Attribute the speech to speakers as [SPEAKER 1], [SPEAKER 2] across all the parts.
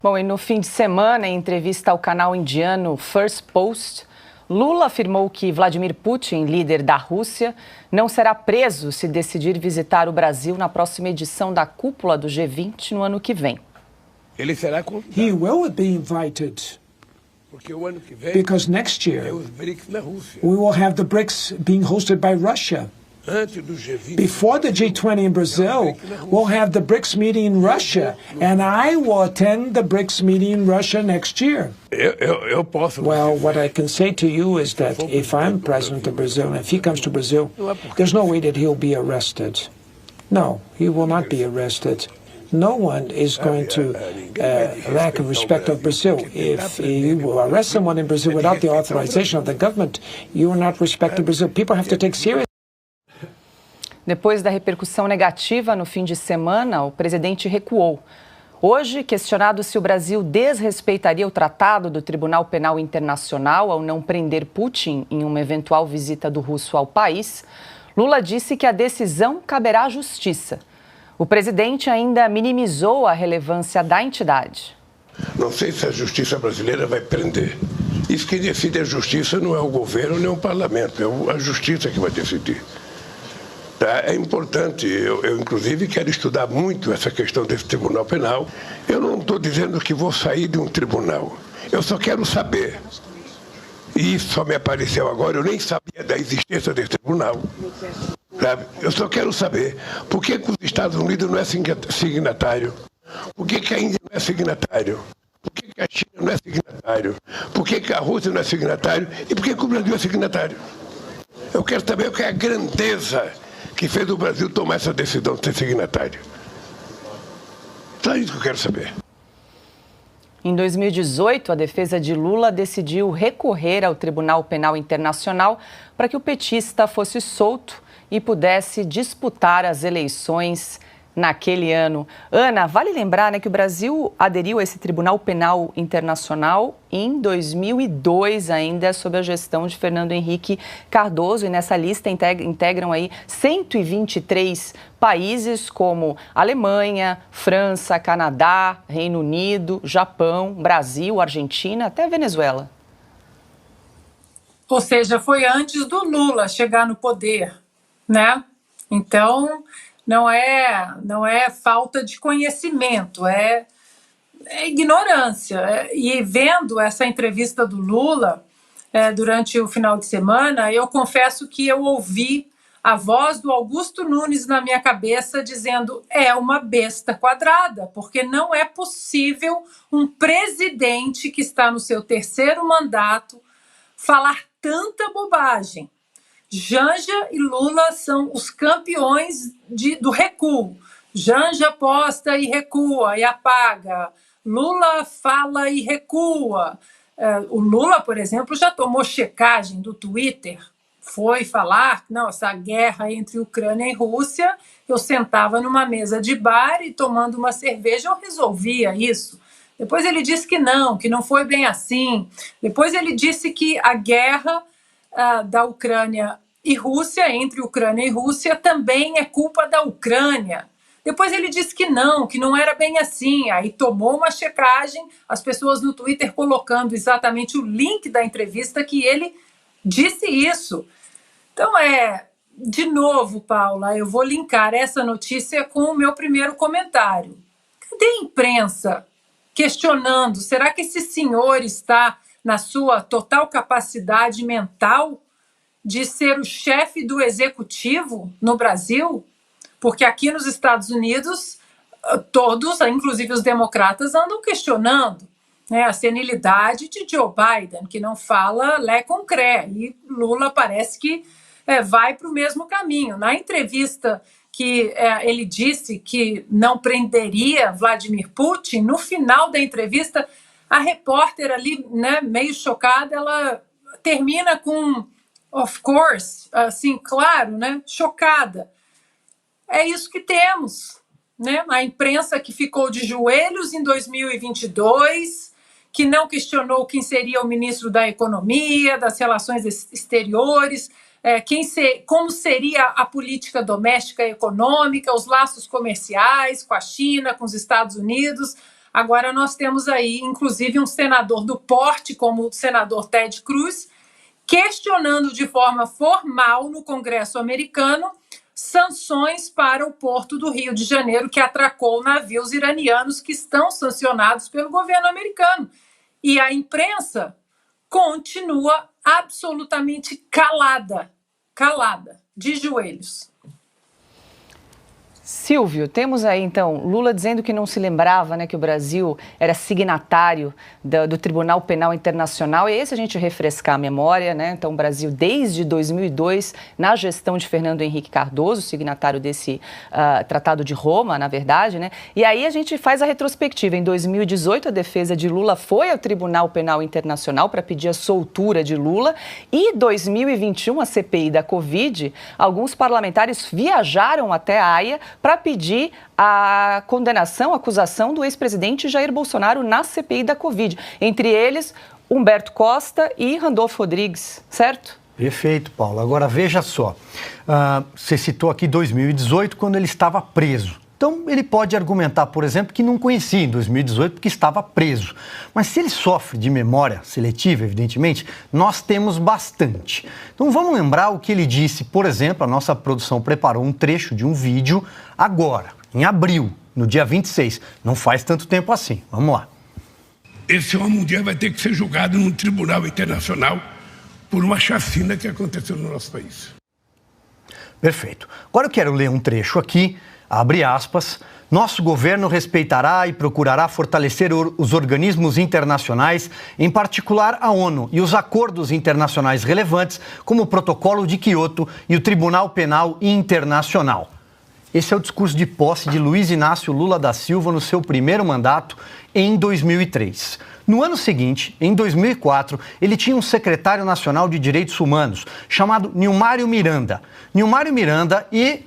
[SPEAKER 1] Bom, e no fim de semana, em entrevista ao canal indiano First Post, Lula afirmou que Vladimir Putin, líder da Rússia, não será preso se decidir visitar o Brasil na próxima edição da cúpula do G20 no ano que vem.
[SPEAKER 2] Ele será convidado.
[SPEAKER 3] He will be invited.
[SPEAKER 2] Porque o ano que vem,
[SPEAKER 3] Because next year
[SPEAKER 2] é os BRICS na Rússia.
[SPEAKER 3] we will have the BRICS being hosted by Russia.
[SPEAKER 2] Antes do G20.
[SPEAKER 3] Before the G20 in Brazil, we'll have the BRICS meeting in Russia, and I will attend the BRICS meeting in Russia next year.
[SPEAKER 2] Eu posso.
[SPEAKER 3] Well, what I can say to you is that if I'm president of Brazil, and if he comes to Brazil, there's no way that he'll be arrested. No, he will not be arrested. No one is going to lack respect of Brazil. If you will arrest someone in Brazil without the authorization of the government, you will not respect Brazil. People have to take seriously.
[SPEAKER 1] Depois da repercussão negativa no fim de semana, o presidente recuou. Hoje, questionado se o Brasil desrespeitaria o tratado do Tribunal Penal Internacional ao não prender Putin em uma eventual visita do russo ao país, Lula disse que a decisão caberá à justiça. O presidente ainda minimizou a relevância da entidade.
[SPEAKER 2] Não sei se a justiça brasileira vai prender. Isso que decide a justiça não é o governo nem o parlamento, é a justiça que vai decidir. Tá? É importante, eu inclusive quero estudar muito essa questão desse tribunal penal. Eu não estou dizendo que vou sair de um tribunal, eu só quero saber. E isso só me apareceu agora, eu nem sabia da existência desse tribunal. Sabe? Eu só quero saber por que os Estados Unidos não é signatário, por que a Índia não é signatário, por que a China não é signatário, por que a Rússia não é signatário e por que o Brasil é signatário. Eu quero saber o que é a grandeza que fez o Brasil tomar essa decisão de ser signatário. Só isso que eu quero saber.
[SPEAKER 1] Em 2018, a defesa de Lula decidiu recorrer ao Tribunal Penal Internacional para que o petista fosse solto e pudesse disputar as eleições naquele ano. Ana, vale lembrar, que o Brasil aderiu a esse Tribunal Penal Internacional em 2002, ainda sob a gestão de Fernando Henrique Cardoso, e nessa lista integram aí 123 países como Alemanha, França, Canadá, Reino Unido, Japão, Brasil, Argentina, até Venezuela.
[SPEAKER 4] Ou seja, foi antes do Lula chegar no poder, né? Então, não é falta de conhecimento, é ignorância. E vendo essa entrevista do Lula durante o final de semana, eu confesso que eu ouvi a voz do Augusto Nunes na minha cabeça dizendo: é uma besta quadrada, porque não é possível um presidente que está no seu terceiro mandato falar tanta bobagem. Janja e Lula são os campeões do recuo. Janja aposta e recua e apaga. Lula fala e recua. O Lula, por exemplo, já tomou checagem do Twitter. Foi falar, não, essa guerra entre Ucrânia e Rússia, eu sentava numa mesa de bar e tomando uma cerveja, eu resolvia isso. Depois ele disse que não foi bem assim. Depois ele disse que a guerra da Ucrânia e Rússia, entre Ucrânia e Rússia, também é culpa da Ucrânia. Depois ele disse que não era bem assim. Aí tomou uma checagem, as pessoas no Twitter colocando exatamente o link da entrevista que ele disse isso. Então, de novo, Paula, eu vou linkar essa notícia com o meu primeiro comentário. Cadê a imprensa questionando? Será que esse senhor está na sua total capacidade mental de ser o chefe do executivo no Brasil? Porque aqui nos Estados Unidos, todos, inclusive os democratas, andam questionando, né, a senilidade de Joe Biden, que não fala lé concré, e Lula parece que vai para o mesmo caminho. Na entrevista que ele disse que não prenderia Vladimir Putin, no final da entrevista, a repórter ali, né, meio chocada, ela termina com of course, assim, claro, né, chocada. É isso que temos, né? A imprensa que ficou de joelhos em 2022, que não questionou quem seria o ministro da Economia, das Relações Exteriores, como seria a política doméstica e econômica, os laços comerciais com a China, com os Estados Unidos. Agora nós temos aí, inclusive, um senador do porte, como o senador Ted Cruz, questionando de forma formal no Congresso americano sanções para o Porto do Rio de Janeiro, que atracou navios iranianos que estão sancionados pelo governo americano. E a imprensa continua absolutamente calada, de joelhos.
[SPEAKER 1] Silvio, temos aí então Lula dizendo que não se lembrava, né, que o Brasil era signatário do Tribunal Penal Internacional. E aí, se a gente refrescar a memória, né, então o Brasil desde 2002, na gestão de Fernando Henrique Cardoso, signatário desse Tratado de Roma, na verdade, né? E aí a gente faz a retrospectiva. Em 2018, a defesa de Lula foi ao Tribunal Penal Internacional para pedir a soltura de Lula. E em 2021, a CPI da Covid, alguns parlamentares viajaram até a Haia para pedir a condenação, a acusação do ex-presidente Jair Bolsonaro na CPI da Covid. Entre eles, Humberto Costa e Randolfo Rodrigues, certo?
[SPEAKER 5] Perfeito, Paulo. Agora, veja só. Você citou aqui 2018, quando ele estava preso. Então, ele pode argumentar, por exemplo, que não conhecia em 2018 porque estava preso. Mas se ele sofre de memória seletiva, evidentemente, nós temos bastante. Então, vamos lembrar o que ele disse. Por exemplo, a nossa produção preparou um trecho de um vídeo agora, em abril, no dia 26. Não faz tanto tempo assim. Vamos lá.
[SPEAKER 2] Esse homem um dia vai ter que ser julgado num tribunal internacional por uma chacina que aconteceu no nosso país.
[SPEAKER 5] Perfeito. Agora eu quero ler um trecho aqui. Abre aspas, nosso governo respeitará e procurará fortalecer os organismos internacionais, em particular a ONU e os acordos internacionais relevantes, como o Protocolo de Quioto e o Tribunal Penal Internacional. Esse é o discurso de posse de Luiz Inácio Lula da Silva no seu primeiro mandato em 2003. No ano seguinte, em 2004, ele tinha um secretário nacional de Direitos Humanos, chamado Nilmário Miranda. Nilmário Miranda e...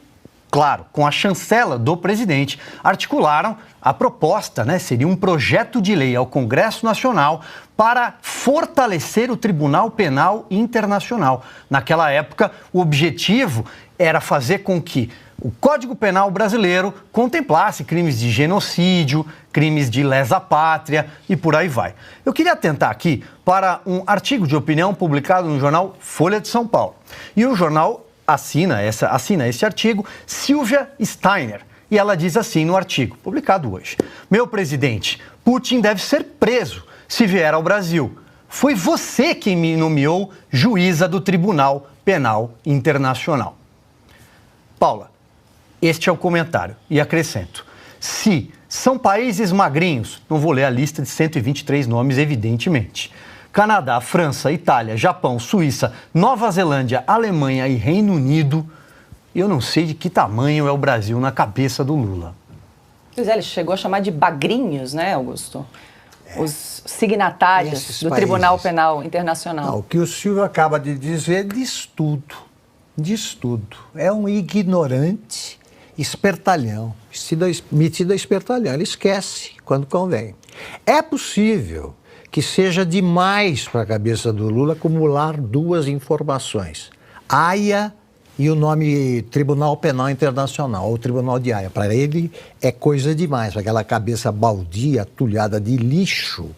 [SPEAKER 5] claro, com a chancela do presidente, articularam a proposta, né? Seria um projeto de lei ao Congresso Nacional para fortalecer o Tribunal Penal Internacional. Naquela época, o objetivo era fazer com que o Código Penal brasileiro contemplasse crimes de genocídio, crimes de lesa pátria e por aí vai. Eu queria atentar aqui para um artigo de opinião publicado no jornal Folha de São Paulo. E o jornal assina esse artigo Silvia Steiner. E ela diz assim no artigo, publicado hoje. Meu presidente, Putin deve ser preso se vier ao Brasil. Foi você quem me nomeou juíza do Tribunal Penal Internacional. Paula, este é o comentário. E acrescento. Se são países magrinhos, não vou ler a lista de 123 nomes, evidentemente. Canadá, França, Itália, Japão, Suíça, Nova Zelândia, Alemanha e Reino Unido, eu não sei de que tamanho é o Brasil na cabeça do Lula.
[SPEAKER 1] Pois é, ele chegou a chamar de bagrinhos, né, Augusto? Os signatários do Tribunal Penal Internacional.
[SPEAKER 6] Não, o que o Silvio acaba de dizer diz tudo. Diz tudo. É um ignorante espertalhão, metido a espertalhão. Ele esquece quando convém. É possível que seja demais para a cabeça do Lula acumular duas informações. Haia e o nome Tribunal Penal Internacional, ou Tribunal de Haia. Para ele é coisa demais, aquela cabeça baldia, atulhada de lixo,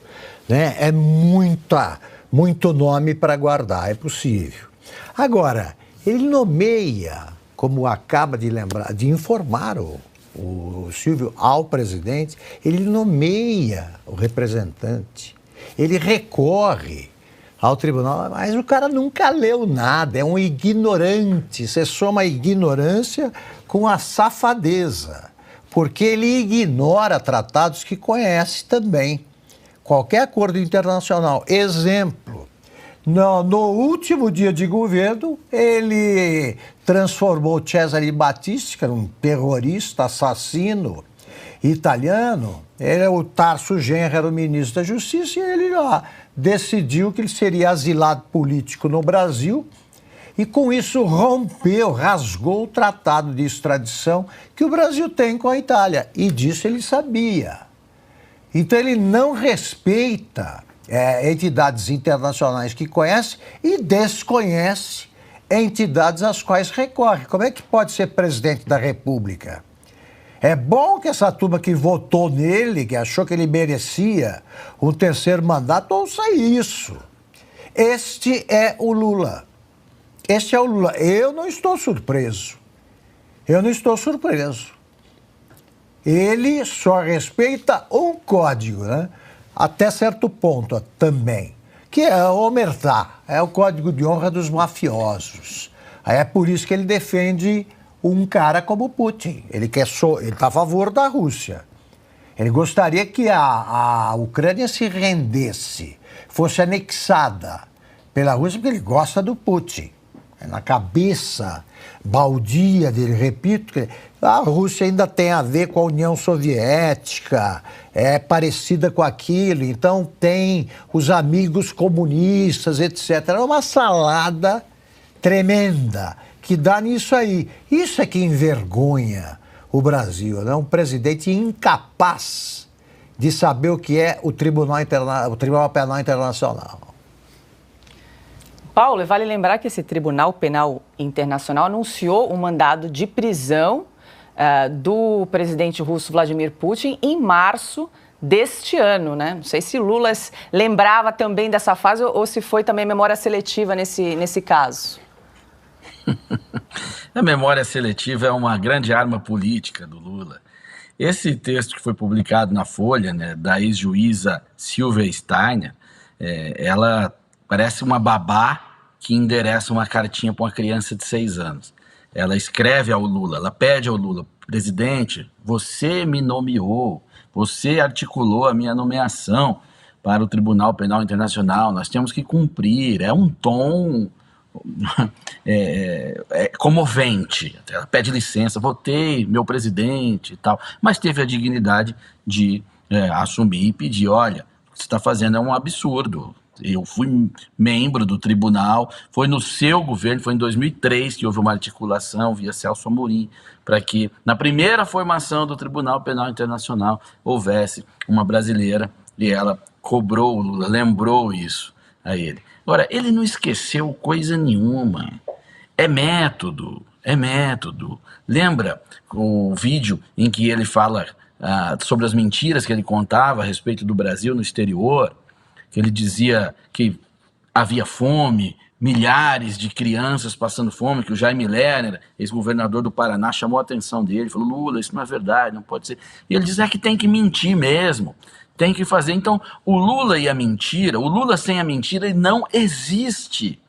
[SPEAKER 6] né? É muito nome para guardar, é possível. Agora, ele nomeia, como acaba de lembrar, de informar o Silvio ao presidente, ele nomeia o representante. Ele recorre ao tribunal, mas o cara nunca leu nada, é um ignorante. Você soma a ignorância com a safadeza, porque ele ignora tratados que conhece também. Qualquer acordo internacional. Exemplo, no último dia de governo, ele transformou Cesare Battisti, que era um terrorista, assassino italiano. O Tarso Genro era o ministro da Justiça e ele decidiu que ele seria asilado político no Brasil e com isso rasgou o tratado de extradição que o Brasil tem com a Itália. E disso ele sabia. Então ele não respeita entidades internacionais que conhece e desconhece entidades às quais recorre. Como é que pode ser presidente da República? É bom que essa turma que votou nele, que achou que ele merecia um terceiro mandato, ouça isso. Este é o Lula. Este é o Lula. Eu não estou surpreso. Eu não estou surpreso. Ele só respeita um código, né? Até certo ponto também, que é o omertá, é o código de honra dos mafiosos. É por isso que ele defende um cara como Putin. Ele está a favor da Rússia. Ele gostaria que a Ucrânia se rendesse, fosse anexada pela Rússia, porque ele gosta do Putin. É na cabeça baldia dele, repito, que a Rússia ainda tem a ver com a União Soviética, é parecida com aquilo, então tem os amigos comunistas, etc. É uma salada tremenda que dá nisso aí. Isso é que envergonha o Brasil, né? Um presidente incapaz de saber o que é o Tribunal Penal Internacional.
[SPEAKER 1] Paulo, e vale lembrar que esse Tribunal Penal Internacional anunciou um mandado de prisão do presidente russo Vladimir Putin em março deste ano, né? Não sei se Lula lembrava também dessa fase ou se foi também memória seletiva nesse caso.
[SPEAKER 7] A memória seletiva é uma grande arma política do Lula. Esse texto que foi publicado na Folha, né, da ex-juíza Silvia Steiner, ela parece uma babá que endereça uma cartinha para uma criança de 6 anos. Ela escreve ao Lula, ela pede ao Lula: presidente, você me nomeou, você articulou a minha nomeação para o Tribunal Penal Internacional, nós temos que cumprir. É um tom comovente. Ela pede licença, votei, meu presidente e tal, mas teve a dignidade de assumir e pedir: olha, o que você está fazendo é um absurdo. Eu fui membro do tribunal, foi no seu governo, foi em 2003 que houve uma articulação via Celso Amorim para que na primeira formação do Tribunal Penal Internacional houvesse uma brasileira, e ela cobrou, o Lula lembrou isso a ele. Agora, ele não esqueceu coisa nenhuma, é método. Lembra o vídeo em que ele fala sobre as mentiras que ele contava a respeito do Brasil no exterior? Que ele dizia que havia fome, milhares de crianças passando fome, que o Jaime Lerner, ex-governador do Paraná, chamou a atenção dele, falou: Lula, isso não é verdade, não pode ser. E ele diz que tem que mentir mesmo, tem que fazer. Então, o Lula e a mentira, o Lula sem a mentira, ele não existe.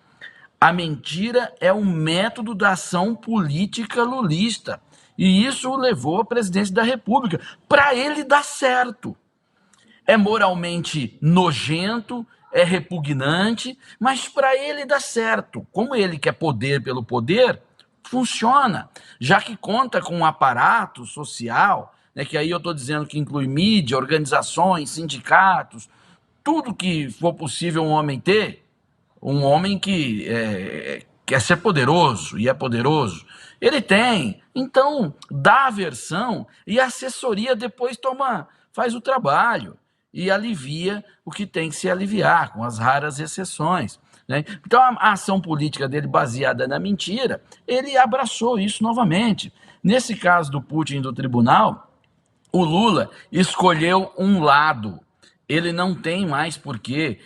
[SPEAKER 7] A mentira é um método da ação política lulista, e isso o levou à presidência da República, para ele dar certo. É moralmente nojento, é repugnante, mas para ele dá certo. Como ele quer poder pelo poder, funciona, já que conta com um aparato social, né, que aí eu estou dizendo que inclui mídia, organizações, sindicatos, tudo que for possível um homem ter, um homem que quer ser poderoso e é poderoso, ele tem. Então, dá a versão e a assessoria depois faz o trabalho e alivia o que tem que se aliviar, com as raras exceções, né? Então, a ação política dele baseada na mentira, ele abraçou isso novamente. Nesse caso do Putin do tribunal, o Lula escolheu um lado. Ele não tem mais por que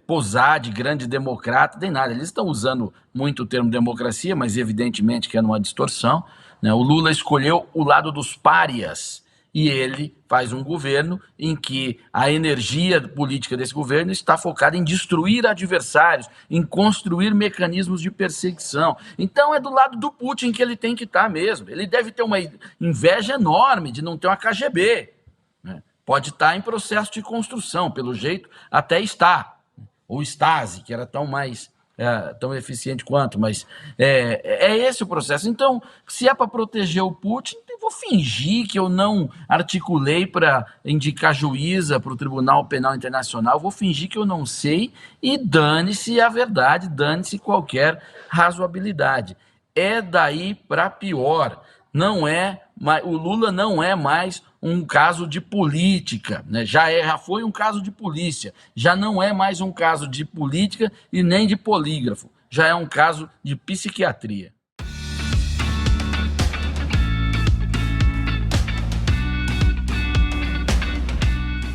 [SPEAKER 7] posar de grande democrata, nem nada. Eles estão usando muito o termo democracia, mas evidentemente que é uma distorção, né? O Lula escolheu o lado dos párias, e ele faz um governo em que a energia política desse governo está focada em destruir adversários, em construir mecanismos de perseguição. Então é do lado do Putin que ele tem que estar mesmo. Ele deve ter uma inveja enorme de não ter uma KGB, né? Pode estar em processo de construção, pelo jeito até está. Ou Stasi, que era tão eficiente quanto, mas é esse o processo. Então, se é para proteger o Putin, eu vou fingir que eu não articulei para indicar juíza para o Tribunal Penal Internacional, vou fingir que eu não sei e dane-se a verdade, dane-se qualquer razoabilidade. É daí para pior. O Lula não é mais um caso de política, né? Já foi um caso de polícia, já não é mais um caso de política e nem de polígrafo, já é um caso de psiquiatria.